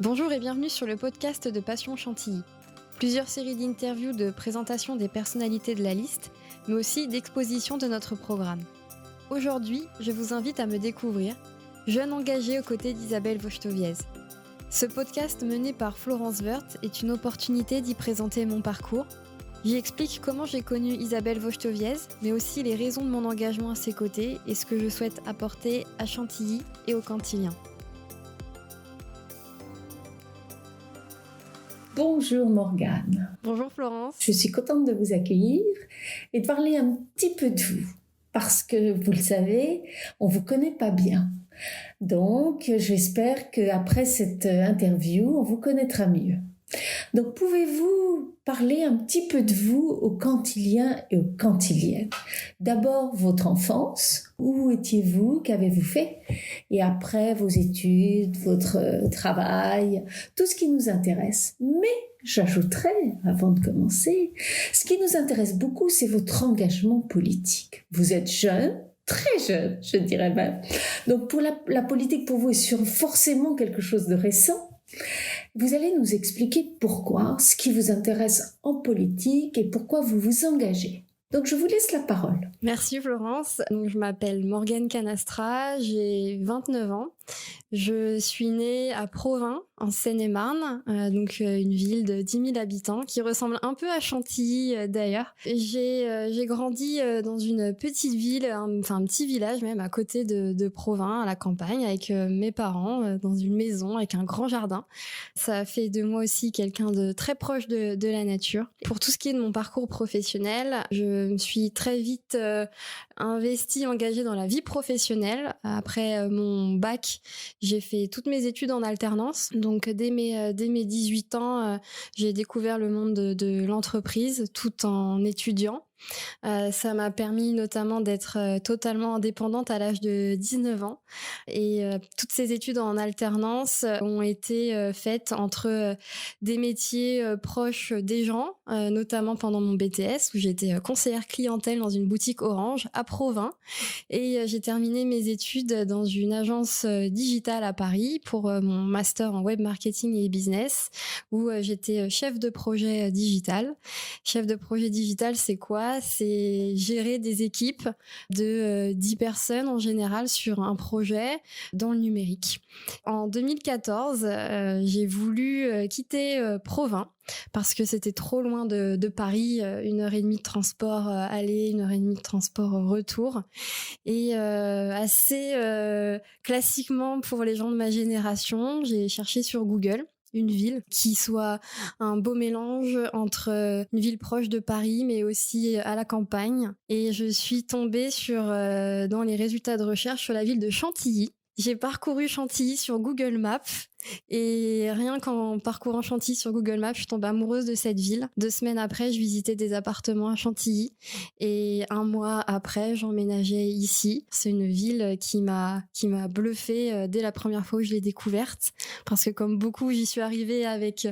Bonjour et bienvenue sur le podcast de Passion Chantilly. Plusieurs séries d'interviews de présentation des personnalités de la liste, mais aussi d'exposition de notre programme. Aujourd'hui, je vous invite à me découvrir, jeune engagée aux côtés d'Isabelle Wojtowiez. Ce podcast mené par Florence Wirth est une opportunité d'y présenter mon parcours. J'y explique comment j'ai connu Isabelle Wojtowiez, mais aussi les raisons de mon engagement à ses côtés et ce que je souhaite apporter à Chantilly et aux Cantiliens. Bonjour Morgane. Bonjour Florence. Je suis contente de vous accueillir et de parler un petit peu de vous. Parce que, vous le savez, on ne vous connaît pas bien. Donc, j'espère qu'après cette interview, on vous connaîtra mieux. Donc, pouvez-vous parler un petit peu de vous aux Cantiliens et aux Cantiliennes? D'abord, votre enfance. Où étiez-vous? Qu'avez-vous fait? Et après, vos études, votre travail, tout ce qui nous intéresse. Mais j'ajouterais, avant de commencer, ce qui nous intéresse beaucoup, c'est votre engagement politique. Vous êtes jeune, très jeune, je dirais même. Donc, pour la politique, pour vous, est forcément quelque chose de récent. Vous allez nous expliquer pourquoi, ce qui vous intéresse en politique et pourquoi vous vous engagez. Donc, je vous laisse la parole. Merci Florence. Donc, je m'appelle Morgane Canastra, j'ai 29 ans. Je suis née à Provins, en Seine-et-Marne, une ville de 10 000 habitants qui ressemble un peu à Chantilly d'ailleurs. J'ai grandi dans une petite ville, un petit village même à côté de Provins, à la campagne, avec mes parents, dans une maison avec un grand jardin. Ça a fait de moi aussi quelqu'un de très proche de la nature. Pour tout ce qui est de mon parcours professionnel, je me suis très vite engagée dans la vie professionnelle. Après mon bac, j'ai fait toutes mes études en alternance. Donc dès mes 18 ans, j'ai découvert le monde de l'entreprise tout en étudiant. Ça m'a permis notamment d'être totalement indépendante à l'âge de 19 ans. Et toutes ces études en alternance ont été faites entre des métiers proches des gens, notamment pendant mon BTS où j'étais conseillère clientèle dans une boutique Orange à Provins. Et j'ai terminé mes études dans une agence digitale à Paris pour mon master en web marketing et business où j'étais chef de projet digital. Chef de projet digital, c'est quoi? C'est gérer des équipes de 10 personnes en général sur un projet dans le numérique. En 2014, j'ai voulu quitter Provins parce que c'était trop loin de Paris, 1h30 de transport aller, 1h30 de transport retour. Et assez classiquement pour les gens de ma génération, j'ai cherché sur Google une ville qui soit un beau mélange entre une ville proche de Paris mais aussi à la campagne. Et je suis tombée dans les résultats de recherche sur la ville de Chantilly. J'ai parcouru Chantilly sur Google Maps et rien qu'en parcourant Chantilly sur Google Maps, je tombe amoureuse de cette ville. 2 semaines après, je visitais des appartements à Chantilly et 1 mois après, j'emménageais ici. C'est une ville qui m'a bluffée dès la première fois où je l'ai découverte parce que comme beaucoup, j'y suis arrivée avec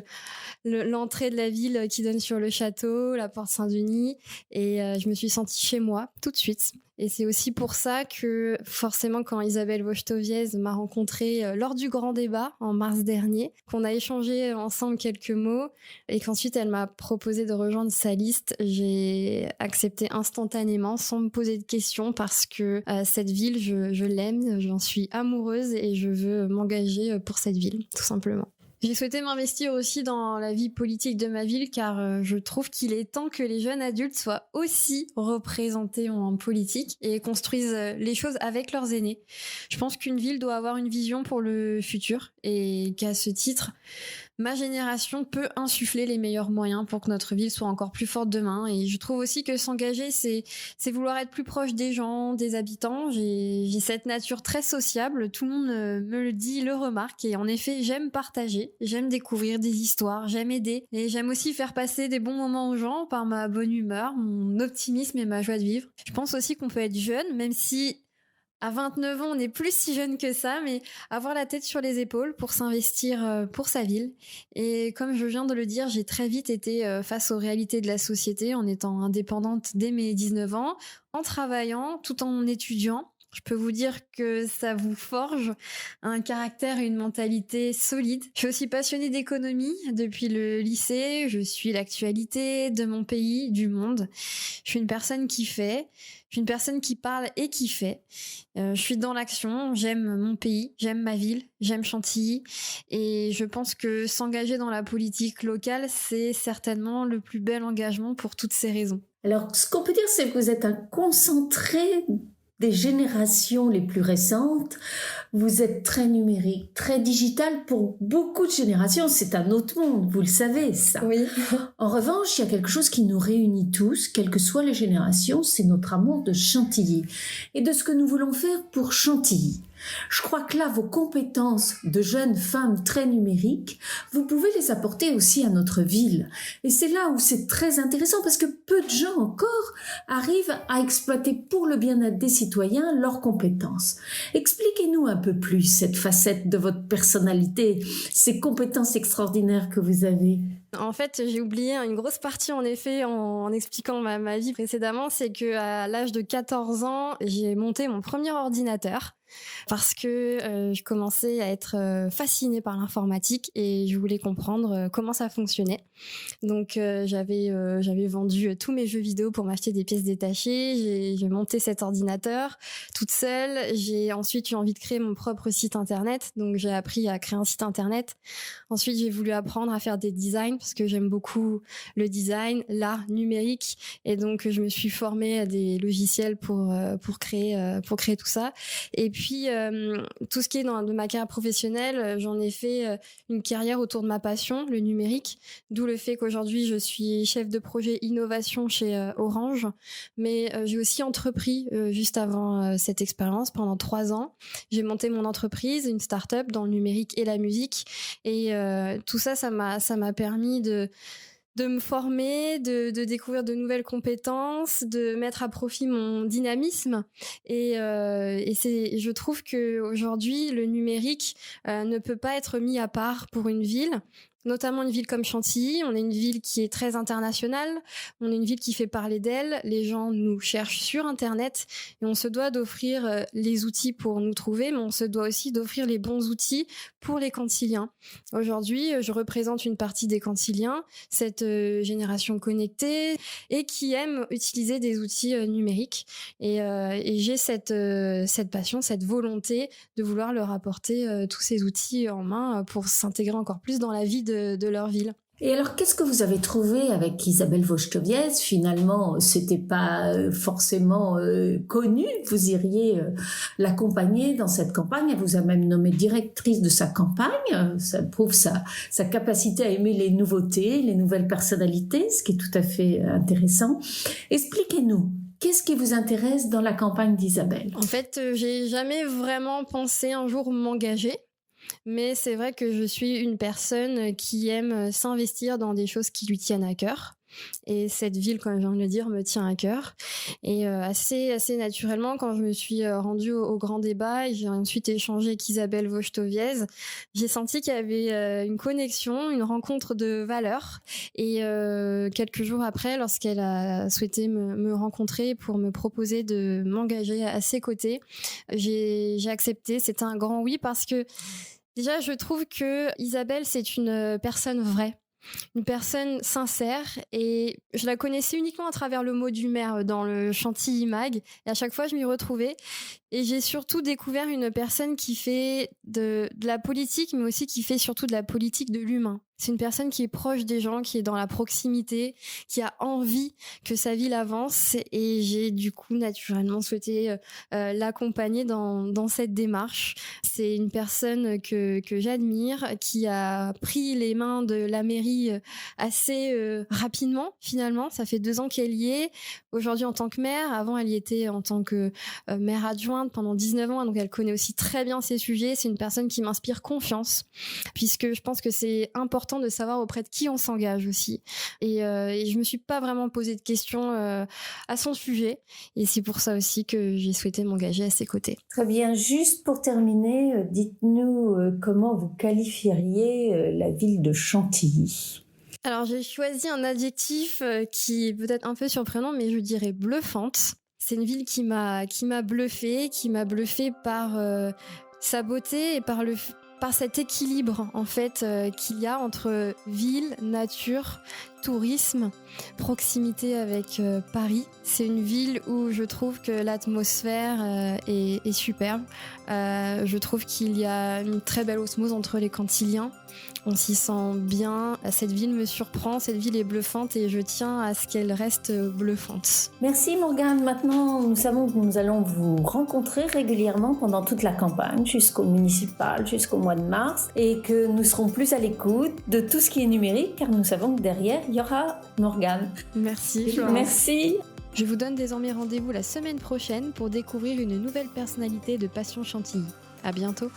l'entrée de la ville qui donne sur le château, la porte Saint-Denis et je me suis sentie chez moi tout de suite. Et c'est aussi pour ça que forcément quand Isabelle Wojtowiez m'a rencontrée lors du grand débat en mars dernier, qu'on a échangé ensemble quelques mots et qu'ensuite elle m'a proposé de rejoindre sa liste, j'ai accepté instantanément sans me poser de questions parce que cette ville, je l'aime, j'en suis amoureuse et je veux m'engager pour cette ville, tout simplement. J'ai souhaité m'investir aussi dans la vie politique de ma ville car je trouve qu'il est temps que les jeunes adultes soient aussi représentés en politique et construisent les choses avec leurs aînés. Je pense qu'une ville doit avoir une vision pour le futur et qu'à ce titre, ma génération peut insuffler les meilleurs moyens pour que notre ville soit encore plus forte demain. Et je trouve aussi que s'engager, c'est vouloir être plus proche des gens, des habitants. J'ai cette nature très sociable. Tout le monde me le dit, le remarque. Et en effet, j'aime partager, j'aime découvrir des histoires, j'aime aider. Et j'aime aussi faire passer des bons moments aux gens par ma bonne humeur, mon optimisme et ma joie de vivre. Je pense aussi qu'on peut être jeune, même si à 29 ans, on n'est plus si jeune que ça, mais avoir la tête sur les épaules pour s'investir pour sa ville. Et comme je viens de le dire, j'ai très vite été face aux réalités de la société en étant indépendante dès mes 19 ans, en travaillant, tout en étudiant. Je peux vous dire que ça vous forge un caractère et une mentalité solide. Je suis aussi passionnée d'économie depuis le lycée. Je suis l'actualité de mon pays, du monde. Je suis une personne qui fait. Je suis une personne qui parle et qui fait. Je suis dans l'action. J'aime mon pays, j'aime ma ville, j'aime Chantilly. Et je pense que s'engager dans la politique locale, c'est certainement le plus bel engagement pour toutes ces raisons. Alors, ce qu'on peut dire, c'est que vous êtes un concentré des générations les plus récentes. Vous êtes très numérique, très digital pour beaucoup de générations. C'est un autre monde, vous le savez, ça. Oui. En revanche, il y a quelque chose qui nous réunit tous, quelles que soient les générations, c'est notre amour de Chantilly et de ce que nous voulons faire pour Chantilly. Je crois que là, vos compétences de jeunes femmes très numériques, vous pouvez les apporter aussi à notre ville. Et c'est là où c'est très intéressant parce que peu de gens encore arrivent à exploiter pour le bien-être des citoyens leurs compétences. Expliquez-nous un peu plus cette facette de votre personnalité, ces compétences extraordinaires que vous avez. En fait, j'ai oublié une grosse partie, en effet, en expliquant ma vie précédemment, c'est qu'à l'âge de 14 ans, j'ai monté mon premier ordinateur parce que je commençais à être fascinée par l'informatique et je voulais comprendre comment ça fonctionnait. Donc j'avais vendu tous mes jeux vidéo pour m'acheter des pièces détachées. J'ai monté cet ordinateur toute seule. J'ai ensuite eu envie de créer mon propre site internet, donc j'ai appris à créer un site internet. Ensuite, j'ai voulu apprendre à faire des designs parce que j'aime beaucoup le design, l'art numérique, et donc je me suis formée à des logiciels pour créer tout ça. Et puis tout ce qui est de ma carrière professionnelle, j'en ai fait une carrière autour de ma passion, le numérique, d'où le fait qu'aujourd'hui je suis chef de projet innovation chez Orange, mais j'ai aussi entrepris juste avant cette expérience pendant 3 ans. J'ai monté mon entreprise, une start-up dans le numérique et la musique, et tout ça, ça m'a permis de me former, de découvrir de nouvelles compétences, de mettre à profit mon dynamisme. Et je trouve que aujourd'hui, le numérique ne peut pas être mis à part pour une ville. Notamment une ville comme Chantilly, on est une ville qui est très internationale, on est une ville qui fait parler d'elle, les gens nous cherchent sur Internet et on se doit d'offrir les outils pour nous trouver, mais on se doit aussi d'offrir les bons outils pour les Cantiliens. Aujourd'hui, je représente une partie des Cantiliens, cette génération connectée et qui aime utiliser des outils numériques. Et j'ai cette passion, cette volonté de vouloir leur apporter tous ces outils en main pour s'intégrer encore plus dans la vie de leur ville. Et alors, qu'est-ce que vous avez trouvé avec Isabelle Wojtowiec ? Finalement, c'était pas forcément connu. Vous iriez l'accompagner dans cette campagne. Elle vous a même nommée directrice de sa campagne. Ça prouve sa capacité à aimer les nouveautés, les nouvelles personnalités, ce qui est tout à fait intéressant. Expliquez-nous. Qu'est-ce qui vous intéresse dans la campagne d'Isabelle ? En fait, j'ai jamais vraiment pensé un jour m'engager. Mais c'est vrai que je suis une personne qui aime s'investir dans des choses qui lui tiennent à cœur. Et cette ville, comme je viens de le dire, me tient à cœur. Et assez naturellement, quand je me suis rendue au grand débat et j'ai ensuite échangé avec Isabelle Wojtowiec, j'ai senti qu'il y avait une connexion, une rencontre de valeurs. Et quelques jours après, lorsqu'elle a souhaité me rencontrer pour me proposer de m'engager à ses côtés, j'ai accepté. C'était un grand oui parce que déjà, je trouve que Isabelle, c'est une personne vraie. Une personne sincère, et je la connaissais uniquement à travers le mot du maire dans le Chantilly Mag, et à chaque fois je m'y retrouvais, et j'ai surtout découvert une personne qui fait de la politique, mais aussi qui fait surtout de la politique de l'humain. C'est une personne qui est proche des gens, qui est dans la proximité, qui a envie que sa ville avance, et j'ai du coup naturellement souhaité l'accompagner dans cette démarche. C'est une personne que j'admire, qui a pris les mains de la mairie assez rapidement finalement. Ça fait 2 ans qu'elle y est. Aujourd'hui en tant que maire, avant elle y était en tant que maire adjointe pendant 19 ans, donc elle connaît aussi très bien ces sujets. C'est une personne qui m'inspire confiance, puisque je pense que c'est important de savoir auprès de qui on s'engage aussi. Et je me suis pas vraiment posé de questions à son sujet, et c'est pour ça aussi que j'ai souhaité m'engager à ses côtés. Très bien, juste pour terminer, dites-nous comment vous qualifieriez la ville de Chantilly ? Alors j'ai choisi un adjectif qui est peut-être un peu surprenant, mais je dirais bluffante. C'est une ville qui m'a bluffée, par sa beauté et par cet équilibre en fait qu'il y a entre ville, nature, tourisme, proximité avec Paris. C'est une ville où je trouve que l'atmosphère est superbe. Je trouve qu'il y a une très belle osmose entre les Cantiliens. On s'y sent bien. Cette ville me surprend, cette ville est bluffante et je tiens à ce qu'elle reste bluffante. Merci Morgane. Maintenant, nous savons que nous allons vous rencontrer régulièrement pendant toute la campagne, jusqu'au municipal, jusqu'au mois de mars, et que nous serons plus à l'écoute de tout ce qui est numérique, car nous savons que derrière, il y aura Morgane. Merci Florence. Merci. Je vous donne désormais rendez-vous la semaine prochaine pour découvrir une nouvelle personnalité de Passion Chantilly. À bientôt.